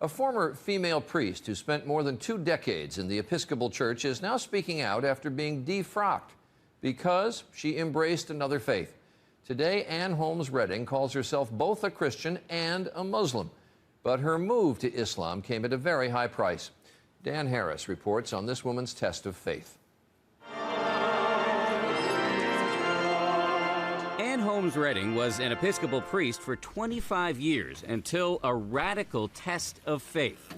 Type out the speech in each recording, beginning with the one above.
A former female priest who spent more than 2 decades in the Episcopal Church is now speaking out after being defrocked because she embraced another faith. Today, Ann Holmes Redding calls herself both a Christian and a Muslim, but her move to Islam came at a very high price. Dan Harris reports on this woman's test of faith. Ann Holmes Redding was an Episcopal priest for 25 years until a radical test of faith.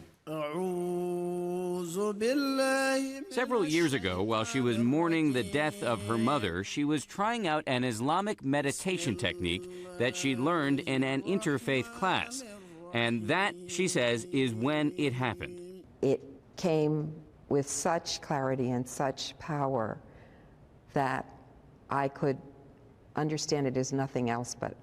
Several years ago, while she was mourning the death of her mother, she was trying out an Islamic meditation technique that she'd learned in an interfaith class. And that, she says, is when it happened. It came with such clarity and such power that I could understand it as nothing else but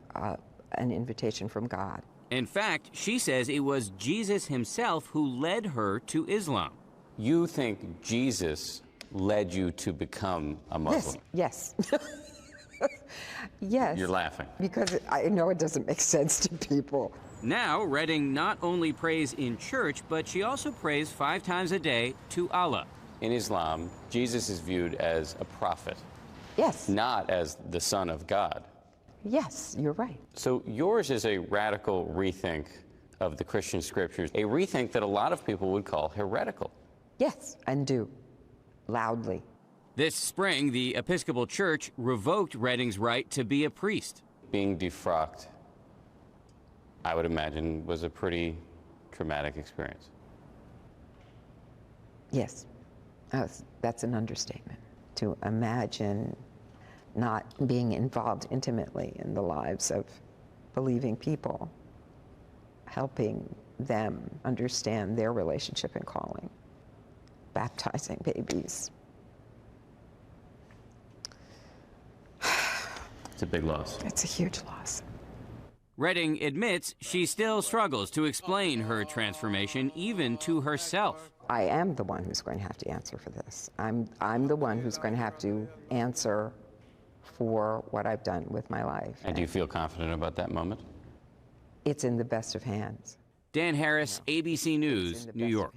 an invitation from God. In fact, she says it was Jesus himself who led her to Islam. You think Jesus led you to become a Muslim? Yes. Yes. You're laughing. Because I know it doesn't make sense to people. Now, Redding not only prays in church, but she also prays 5 times a day to Allah. In Islam, Jesus is viewed as a prophet. Yes. Not as the Son of God. Yes, you're right. So yours is a radical rethink of the Christian scriptures, a rethink that a lot of people would call heretical. Yes, and do, loudly. This spring, the Episcopal Church revoked Redding's right to be a priest. Being defrocked, I would imagine, was a pretty traumatic experience. Yes, that's an understatement. To imagine not being involved intimately in the lives of believing people, helping them understand their relationship and calling, baptizing babies. It's a big loss. It's a huge loss. Redding admits she still struggles to explain her transformation, even to herself. I am the one who's going to have to answer for this. I'm the one who's going to have to answer for what I've done with my life. And do you feel confident about that moment? It's in the best of hands. Dan Harris, ABC News, New York.